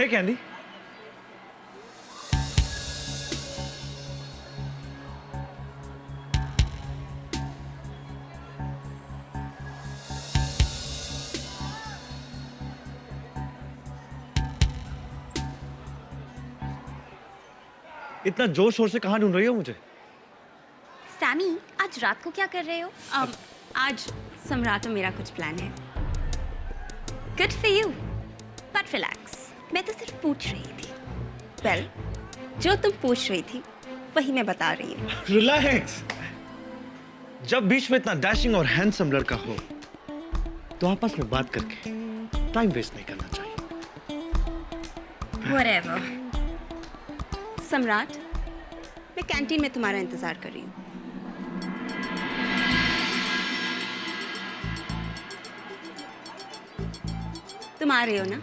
है कैंडी? इतना जोर शोर से कहाँ ढूंढ रही हो मुझे? सैमी, आज रात को क्या कर रहे हो? आज सम्राट और मेरा कुछ प्लान है। Good for you, but relax, मैं तो सिर्फ पूछ रही थी। वेल, जो तुम पूछ रही थी वही मैं बता रही हूँ। रिलैक्स। जब बीच में इतना डैशिंग और हैंडसम लड़का हो तो आपस में बात करके टाइम वेस्ट नहीं करना चाहिए। Whatever. सम्राट, मैं कैंटीन में तुम्हारा इंतजार कर रही हूँ। तुम आ रहे हो ना?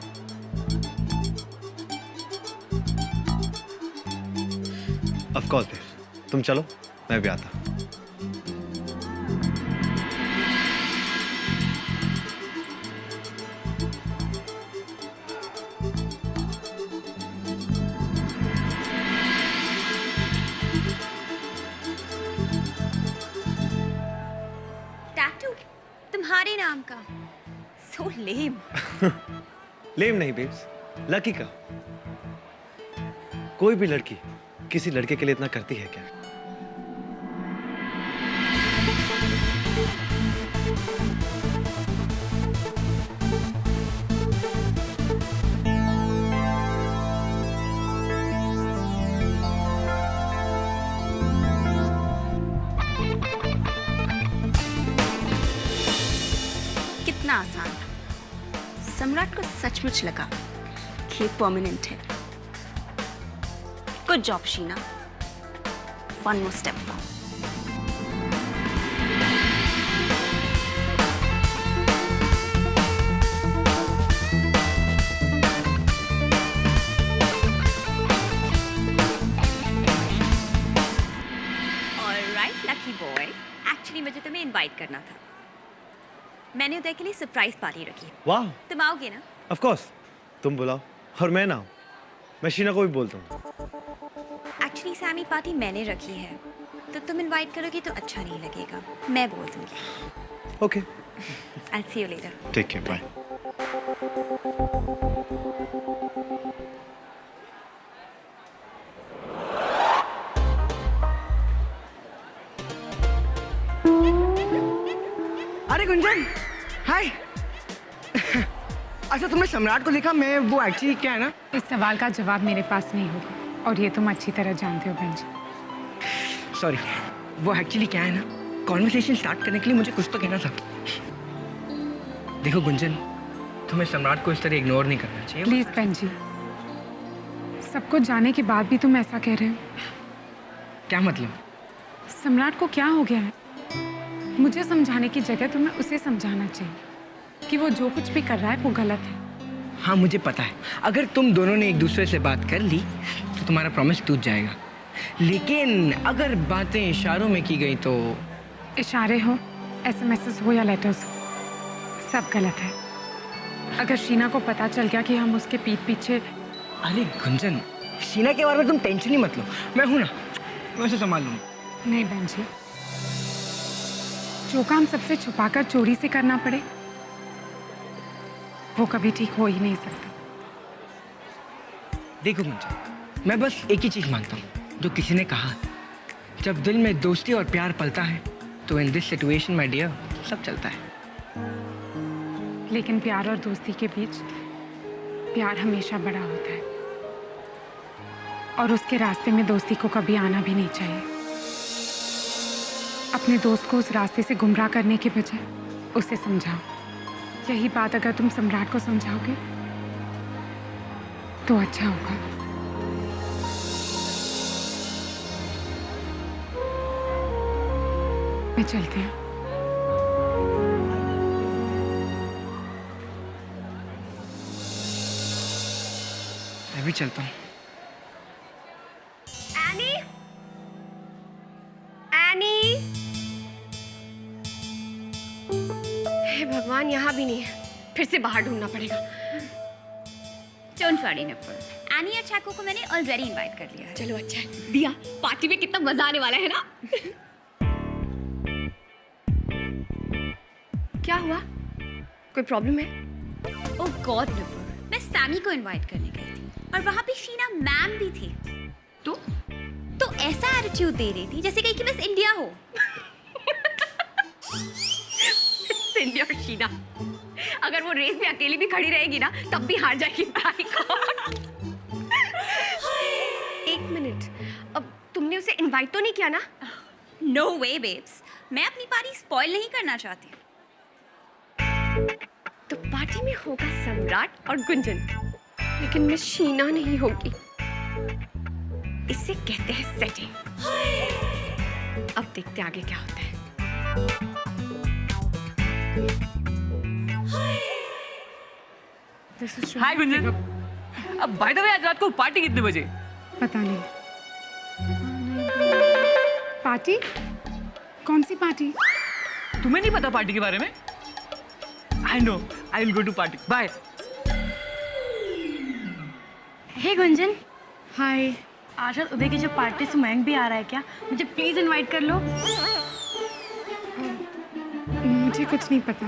ऑफ कोर्स देव, तुम चलो, मैं भी आता। टैटू तुम्हारे नाम का? So lame. लेम नहीं बेब्स, लकी का। कोई भी लड़की किसी लड़के के लिए इतना करती है क्या? कितना आसान। सम्राट को सचमुच लगा कि ये परमानेंट है। Good job Sheena. One more step forward. Alright lucky boy, actually मुझे तुम्हें इनवाइट करना था। मैंने उदय के लिए सरप्राइज पार्टी रखी है। वाह, तुम आओगे ना? Of course. तुम बुलाओ और मैं ना आऊं। मैं शीना को भी बोलता हूँ। एक्चुअली सैमी, पार्टी मैंने रखी है, तो तुम इनवाइट करोगी तो अच्छा नहीं लगेगा। मैं बोल दूंगी। Okay, I'll see you later. Take care, bye. अरे गुंजन, हाय। अच्छा, तुमने सम्राट को देखा? मैं वो एक्चुअली क्या है ना, इस सवाल का जवाब मेरे पास नहीं होगा और ये तुम अच्छी तरह जानते हो बहन जी। सॉरी, वो एक्चुअली क्या है ना, कॉन्वर्सेशन स्टार्ट करने के लिए मुझे कुछ तो कहना था। देखो गुंजन, तुम्हें सम्राट को इस तरह इग्नोर नहीं करना चाहिए। प्लीज बहन जी, सब कुछ जाने के बाद भी तुम ऐसा कह रहे हो? क्या मतलब? सम्राट को क्या हो गया है? मुझे समझाने की जगह तुम्हें उसे समझाना चाहिए कि वो जो कुछ भी कर रहा है वो गलत है। हाँ, मुझे पता है। अगर तुम दोनों ने एक दूसरे से बात कर ली तो तुम्हारा प्रॉमिस टूट जाएगा, लेकिन अगर बातें इशारों में की गई तो? इशारे हो, SMS हो या लेटर्स हो, सब गलत है। अगर शीना को पता चल गया कि हम उसके पीठ पीछे... अरे गुंजन, शीना के बारे में तुम टेंशन ही मत लो, मैं हूं ना, मैं उसे संभाल लूंगा। नहीं बहन जी, जो काम सबसे छुपाकर चोरी से करना पड़े वो कभी ठीक हो ही नहीं सकता। देखो गुंजन, मैं बस एक ही चीज मानता हूँ जो किसी ने कहा, जब दिल में दोस्ती और प्यार पलता है तो in this situation my dear सब चलता है। लेकिन प्यार और दोस्ती के बीच प्यार हमेशा बड़ा होता है और उसके रास्ते में दोस्ती को कभी आना भी नहीं चाहिए। अपने दोस्त को उस रास्ते से गुमराह करने के बजाय उसे समझाओ। यही बात अगर तुम सम्राट को समझाओगे तो अच्छा होगा। मैं चलती हूँ। मैं भी चलता हूँ। Any, any. हे भगवान, यहाँ भी नहीं है। फिर से बाहर ढूंढना पड़ेगा। डोंट वरी नुपुर, एनी और चाको को मैंने ऑलरेडी इनवाइट कर लिया है। चलो अच्छा है। दिया, पार्टी में कितना मजा आने वाला है ना। क्या हुआ? कोई प्रॉब्लम है? ओह गॉड नुपुर, मैं सैमी को इनवाइट करने गई थी और वहाँ पे शीना मैम भी थी। तो ऐसा एटीट्यूड दे रही थी जैसे कहीं कि मिस इंडिया हो। इंडिया और शीना, अगर वो रेस में अकेली भी खड़ी रहेगी ना तब भी हार जाएगी। एक मिनट, अब तुमने उसे इनवाइट तो नहीं किया ना? नो वे बेब्स, मैं अपनी पार्टी स्पॉइल नहीं करना चाहती। तो पार्टी में होगा सम्राट और गुंजन, लेकिन मिस शीना नहीं होगी। इसे कहते हैं सेटिंग। अब देखते आगे क्या होता है। हाय गुंजन। अब बाय द वे आज रात को पार्टी कितने बजे? पता नहीं। पार्टी? कौन सी पार्टी? तुम्हें नहीं पता पार्टी के बारे में? I know, I will go to party. Bye. Hey Gunjan, hi. आज रात उदय की जो पार्टी से मयंक भी आ रहा है क्या? मुझे प्लीज इनवाइट कर लो। मुझे कुछ नहीं पता।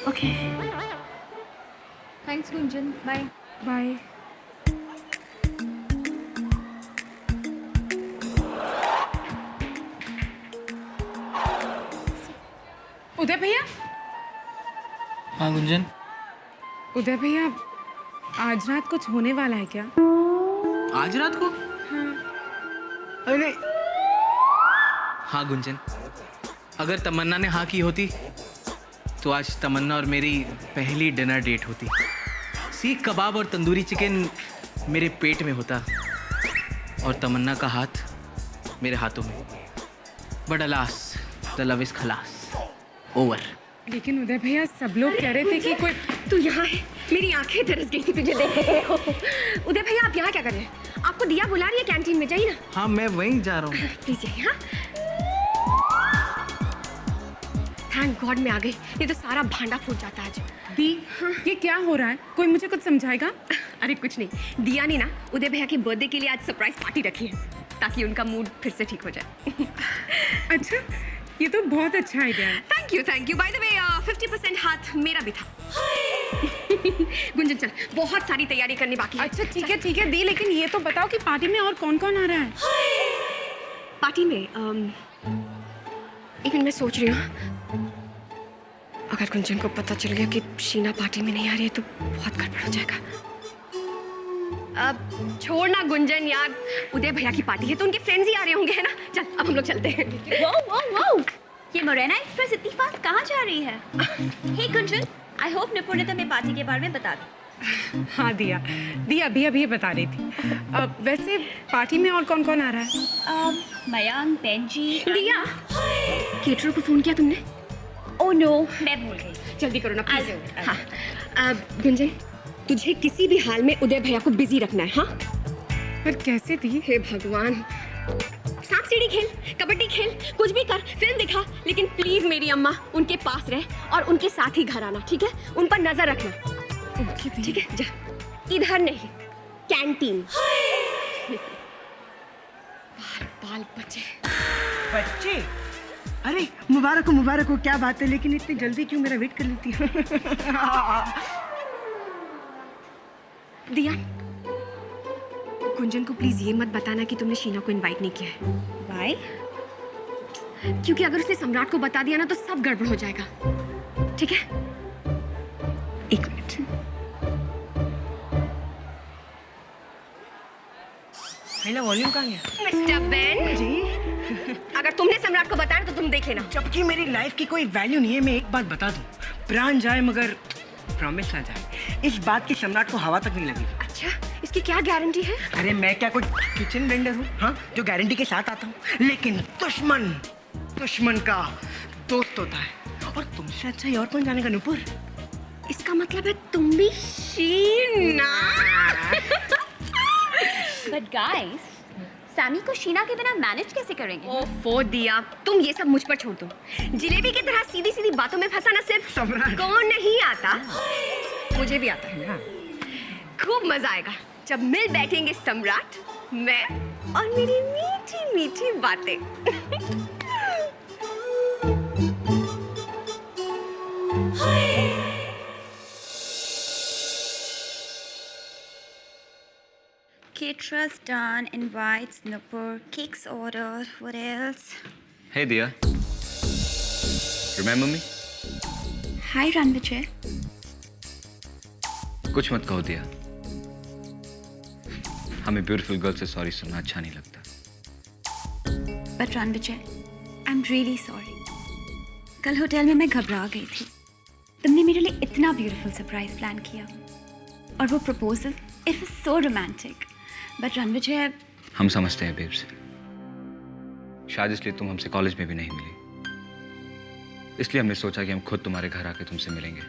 Okay. Thanks Gunjan, bye. Bye. Uday भैया? हाँ गुंजन। उदय भैया, आज रात कुछ होने वाला है क्या? आज रात को? हाँ। अरे हाँ गुंजन, अगर तमन्ना ने हाँ की होती तो आज तमन्ना और मेरी पहली डिनर डेट होती। सीख कबाब और तंदूरी चिकन मेरे पेट में होता और तमन्ना का हाथ मेरे हाथों में। But alas, the love is खलास, ओवर। लेकिन उदय भैया, सब लोग कह रहे थे कि कोई... तू यहाँ है, मेरी आंखें तरस गई थी तुझे देख के। उदय भैया, आप यहाँ क्या कर रहे हैं? आपको दिया बुला रही है कैंटीन में, जाइए ना। हाँ मैं वहीं जा रहा हूँ। प्लीज जाइए। हाँ, थैंक गॉड मैं आ गई, ये तो सारा भांडा फूट जाता आज। दी, ये क्या हो रहा है? कोई मुझे कुछ समझाएगा? अरे कुछ नहीं, दिया ने ना उदय भैया के बर्थडे के लिए आज सरप्राइज पार्टी रखी है ताकि उनका मूड फिर से ठीक हो जाए। अच्छा, ये तो बहुत अच्छा आइडिया है। Thank you, thank you. By the way 50% हाथ मेरा भी था। गुंजन चल, बहुत सारी तैयारी करनी बाकी है। अच्छा ठीक है दी, लेकिन ये तो बताओ कि पार्टी में और कौन कौन आ रहा है? पार्टी में एक मिनट, मैं सोच रही हूँ। अगर गुंजन को पता चल गया कि शीना पार्टी में नहीं आ रही है तो बहुत गड़बड़ हो जाएगा। अब छोड़ना गुंजन यार, उदय भैया की पार्टी है तो उनके फ्रेंड्स ही आ रहे होंगे, है ना? चल अब हम लोग चलते हैं। वो ये मोरेना एक्सप्रेस इतनी फास्ट कहाँ जा रही है? हे गुंजन, आई होप नुपुर ने तुम्हें पार्टी के बारे में बता दी। हाँ दी अभी बता रही थी। वैसे पार्टी में और कौन कौन आ रहा है? मयंक, बेंजी। दिया, केटरर को फोन किया तुमने? ओह नो, मैं भूल गई। जल्दी करो ना प्लीज। हाँ गुंजन, तुझे किसी भी हाल में उदय भैया को बिजी रखना है। हाँ पर कैसे दी? हे भगवान, सांप सीढ़ी खेल, कबड्डी खेल, कुछ भी कर, फिल्म दिखा, लेकिन प्लीज मेरी अम्मा उनके पास रह और उनके साथ ही घर आना, ठीक है? उन पर नजर रखना, ठीक है? जा, इधर नहीं, कैंटीन। बाल बचे। बच्चे, अरे मुबारक हो, क्या बात है? लेकिन इतनी जल्दी क्यों मेरा वेट कर लेती हो? दिया, गुंजन को प्लीज ये मत बताना कि तुमने शीना को इनवाइट नहीं किया है। बाय। क्योंकि अगर उसने सम्राट को बता दिया ना तो सब गड़बड़ हो जाएगा, ठीक है? एक मिनट। मेरा वॉल्यूम कहाँ गया? मिस्टर बेन जी, अगर तुमने सम्राट को बताया तो तुम देख लेना। जबकि मेरी लाइफ की कोई वैल्यू नहीं है, मैं एक बात बता दूं, प्राण जाए मगर प्रॉमिस ना जाए। इस बात की सम्राट को हवा तक नहीं लगी। अच्छा, इसकी क्या गारंटी है? अरे मैं क्या कोई किचन वेंडर हूँ, हाँ, जो गारंटी के साथ आता हूँ? लेकिन दुश्मन का दोस्त होता है, और तुमसे अच्छा ही और कौन जानेगा नुपुर? इसका मतलब है तुम भी शीना। बट गाइस, सैमी को शीना के बिना मैनेज कैसे करेंगे? ओफो दिया, तुम ये सब मुझ पर छोड़ दो। जिलेबी की तरह सीधी सीधी बातों में फंसाना सिर्फ सम्राट कौन नहीं आता, मुझे भी आता है। खूब मजा आएगा जब मिल बैठेंगे सम्राट, मैं और मेरी मीठी मीठी बातें। Caterers done, invites, Nupur, cakes ordered, what else? Hey Diya, remember me? Hi Ranvijay. कुछ मत कहो दिया, हमें ब्यूटीफुल गर्ल से सॉरी सुनना अच्छा नहीं लगता। But Ranvijay, I'm really sorry. कल होटल में मैं घबरा गई थी। तुमने मेरे लिए इतना ब्यूटीफुल सरप्राइज प्लान किया और वो proposal, it was so romantic. But Ranvijay, हम समझते हैं बेब्स, शायद इसलिए तुम हमसे कॉलेज में भी नहीं मिली, इसलिए हमने सोचा कि हम खुद तुम्हारे घर आके तुमसे मिलेंगे।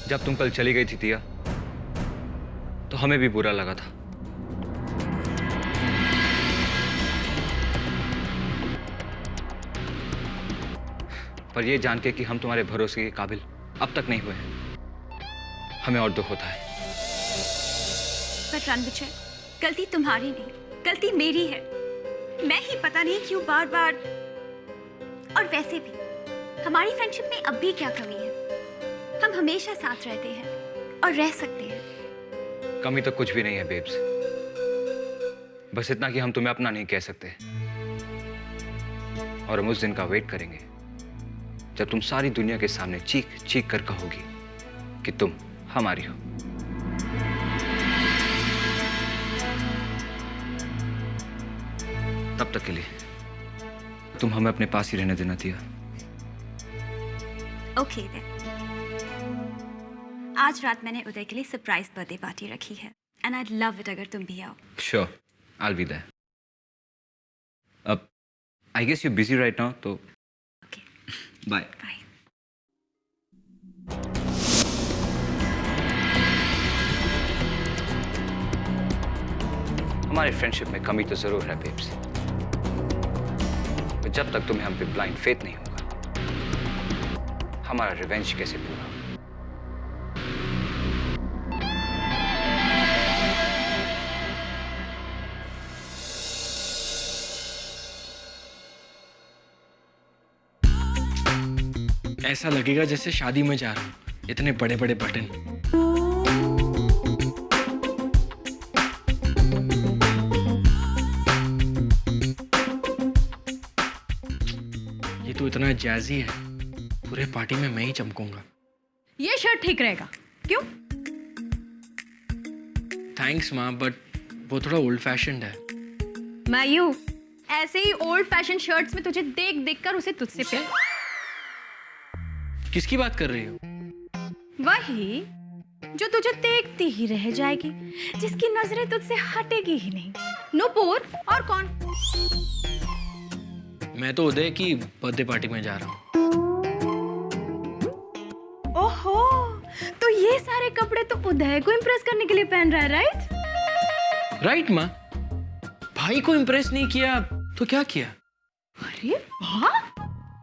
जब तुम कल चली गई थी दिया, तो हमें भी बुरा लगा था। पर यह जान के कि हम तुम्हारे भरोसे के काबिल अब तक नहीं हुए हैं, हमें और दुख होता है। पर रणविजय, गलती तुम्हारी नहीं, गलती मेरी है। मैं ही पता नहीं क्यों बार बार। और वैसे भी हमारी फ्रेंडशिप में अब भी क्या कमी है? हम हमेशा साथ रहते हैं और रह सकते हैं। कमी तो कुछ भी नहीं है बेब्स, बस इतना कि हम तुम्हें अपना नहीं कह सकते। और हम उस दिन का वेट करेंगे जब तुम सारी दुनिया के सामने चीख चीख कर कहोगी कि तुम हमारी हो। तब तक के लिए तुम हमें अपने पास ही रहने देना दिया। Okay then. आज रात मैंने उदय के लिए सरप्राइज बर्थडे पार्टी रखी है एंड आई लव इट अगर तुम भी आओ। Sure, I will be there. अब I guess you busy right now, तो ओके, बाय। बाय। हमारी फ्रेंडशिप में कमी तो जरूर है बेब्स, पर जब तक तुम्हें हम पे ब्लाइंड फेथ नहीं होगा, हमारा रिवेंज कैसे पूरा? ऐसा लगेगा जैसे शादी में जा रहा हूँ, इतने बड़े बड़े बटन। ये तो इतना जैजी है, पूरे पार्टी में मैं ही चमकूंगा। ये शर्ट ठीक रहेगा। क्यों? थैंक्स माँ, बट वो थोड़ा ओल्ड फैशन्ड है। मायू, ऐसे ही ओल्ड फैशन शर्ट्स में तुझे देख देख कर उसे तुझसे प्यार। किसकी बात कर रही हो? वही जो तुझे देखती ही रह जाएगी, जिसकी नजरें तुझसे हटेगी ही नहीं। नुपुर, और कौन? मैं तो उदय की बर्थडे पार्टी में जा रहा हूँ। ओहो, तो ये सारे कपड़े तो उदय को इम्प्रेस करने के लिए पहन रहा है, राइट? राइट माँ, भाई को इम्प्रेस नहीं किया तो क्या किया? अरे वाह,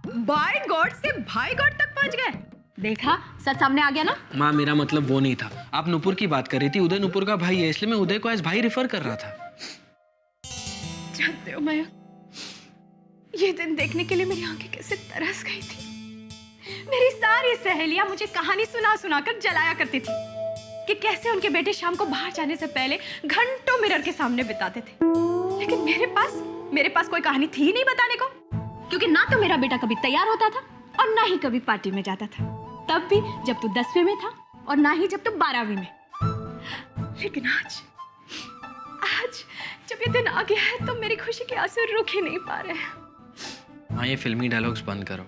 बाय गॉड से भाई गॉड तक पहुंच गए। देखा, सच सामने आ गया ना। माँ, मेरा मतलब वो नहीं था। आप नुपुर की बात कर रही थी, उदय नुपुर का भाई है, इसलिए मैं उदय को एज भाई रेफर कर रहा था। जानते हो माया, ये दिन देखने के लिए मेरी आंखें कैसे तरस गई थी। मेरी सारी सहेलियां मुझे कहानी सुना सुना कर जलाया करती थी कि कैसे उनके बेटे शाम को बाहर जाने से पहले घंटों मिरर के सामने बिताते थे। लेकिन मेरे पास कोई कहानी थी नहीं बताने को, क्योंकि ना तो मेरा बेटा कभी तैयार होता था और ना ही कभी पार्टी में जाता था, तब भी जब तू 10वीं में था और ना ही जब तू 12वीं में। लेकिन आज जब ये दिन आ गया है तो मेरी खुशी के आंसू रुक ही नहीं पा रहे हैं। हाँ, ये फिल्मी डायलॉग्स बंद करो।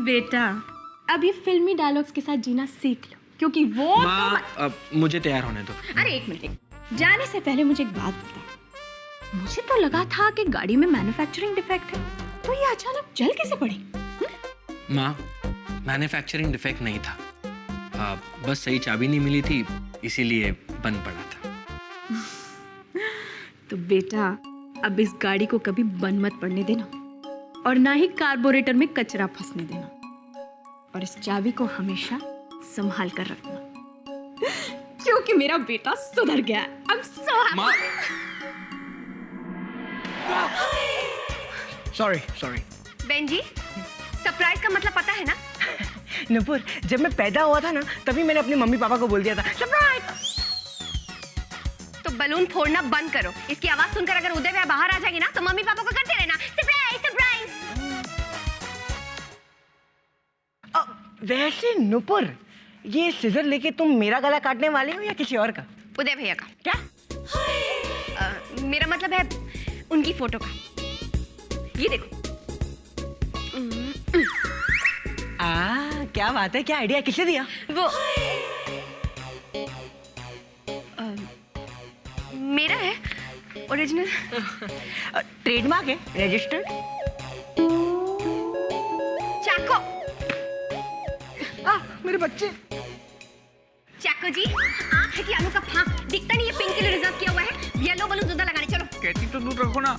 बेटा, अब ये फिल्मी डायलॉग्स के साथ जीना सीख लो, क्योंकि वो माँ, अब मुझे तैयार होने दो। अरे एक मिनट, जाने से पहले मुझे एक बात बता। मुझे तो लगा था कि गाड़ी में मैन्युफैक्चरिंग डिफेक्ट है, तो ये अचानक जल कैसे पड़ी? माँ, मैन्युफैक्चरिंग डिफेक्ट नहीं था, बस सही चाबी नहीं मिली थी, इसीलिए बंद पड़ा था। तो बेटा, अब इस गाड़ी को कभी बंद मत पड़ने देना और ना ही कार्बोरेटर में कचरा फंसने देना। और इस चाबी को हमेशा संभाल कर रखना, क्योंकि मेरा बेटा सुधर गया है। I'm so happy. माँ सॉरी। बहन जी, सरप्राइज का मतलब पता है ना? नुपुर, जब मैं पैदा हुआ था ना तभी मैंने अपने मम्मी पापा को बोल दिया था सरप्राइज। तो बलून फोड़ना बंद करो। इसकी आवाज सुनकर अगर उदय भैया बाहर आ जाएंगे ना तो मम्मी पापा को करते रहना सरप्राइज सरप्राइज। वैसे नुपुर, ये सिजर लेके तुम मेरा गला काटने वाले हो या किसी और का? उदय भैया का। क्या? मेरा मतलब है उनकी फोटो का। ये देखो। क्या बात है, क्या आइडिया, किसने दिया? वो मेरा है ओरिजिनल। ट्रेडमार्क है, रजिस्टर्ड। चाको। मेरे बच्चे। चाको जी, आंख है कि आलू का फांक, दिखता नहीं ये पिंक के लिए रिजर्व किया हुआ है। येलो बलून ज्यादा लगाने चलो। कहती तो दूर रखो ना।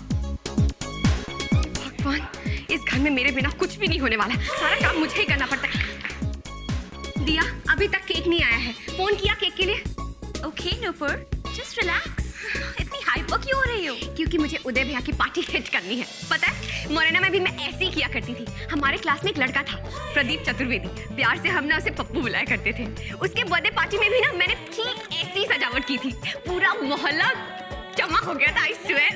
भगवान, इस घर में मेरे बिना कुछ भी नहीं होने वाला। सारा काम मुझे ही करना पड़ता है। दिया, अभी तक केक नहीं आया है। फोन किया केक के लिए? Okay Nupur, just relax. इतनी हाइपर क्यों हो रही हो? क्योंकि मुझे उदय भैया की पार्टी हिट करनी है। पता है, मोरेना में भी मैं ऐसे ही किया करती थी। हमारे क्लास में एक लड़का था, प्रदीप चतुर्वेदी। प्यार से हम ना उसे पप्पू बुलाया करते थे। उसके बर्थडे पार्टी में भी ना मैंने ठीक ऐसी सजावट की थी। पूरा मोहल्ला जमा हो गया था। I swear.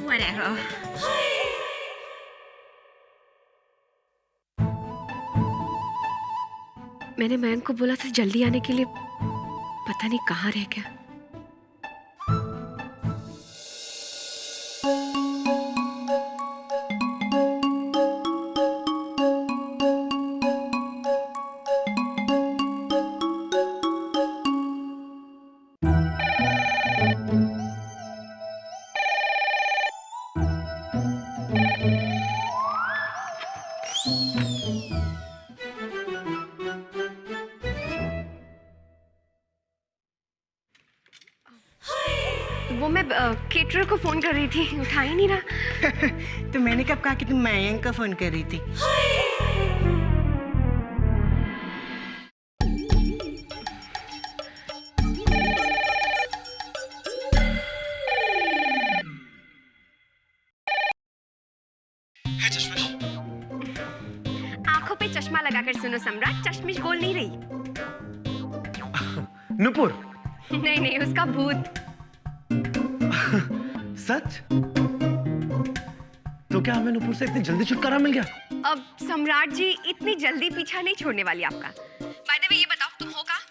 Whatever. मैंने मयंक को बोला था जल्दी आने के लिए, पता नहीं कहाँ रह गया। वो मैं केटरर को फोन कर रही थी, उठा ही नहीं रहा। तो मैंने कब कहा कि तुम मयंक का फोन कर रही थी? आंखों पे चश्मा लगाकर सुनो सम्राट, चश्मिश बोल नहीं रही। नुपुर। नहीं नहीं, उसका भूत। सच? तो क्या हमें नुपुर से इतनी जल्दी छुटकारा मिल गया? अब सम्राट जी इतनी जल्दी पीछा नहीं छोड़ने वाली आपका। बाय द वे ये बताओ तुम हो कहाँ?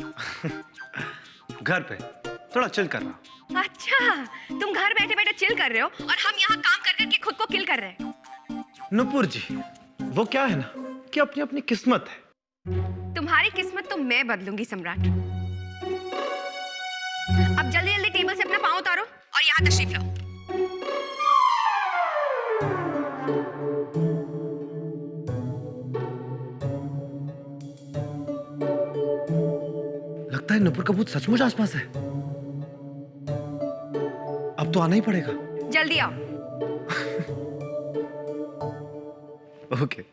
घर पे थोड़ा चिल कर रहा। अच्छा, तुम घर बैठे बैठे चिल कर रहे हो और हम यहाँ काम कर करके खुद को किल कर रहे हैं। नुपुर जी, वो क्या है ना कि अपनी अपनी किस्मत है। तुम्हारी किस्मत तो मैं बदलूंगी सम्राट। अब जल्दी जल्दी टेबल से अपना पाँव उतारो और यहाँ तशरीफ लाओ। लगता है नुपुर का भूत सचमुच आसपास है। अब तो आना ही पड़ेगा। जल्दी आओ। ओके।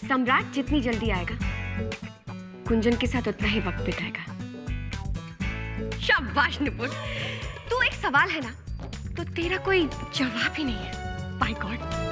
सम्राट जितनी जल्दी आएगा कुंजन के साथ उतना ही वक्त बिताएगा। शाबाश नुपुर, तू एक सवाल है ना तो तेरा कोई जवाब ही नहीं है। By God.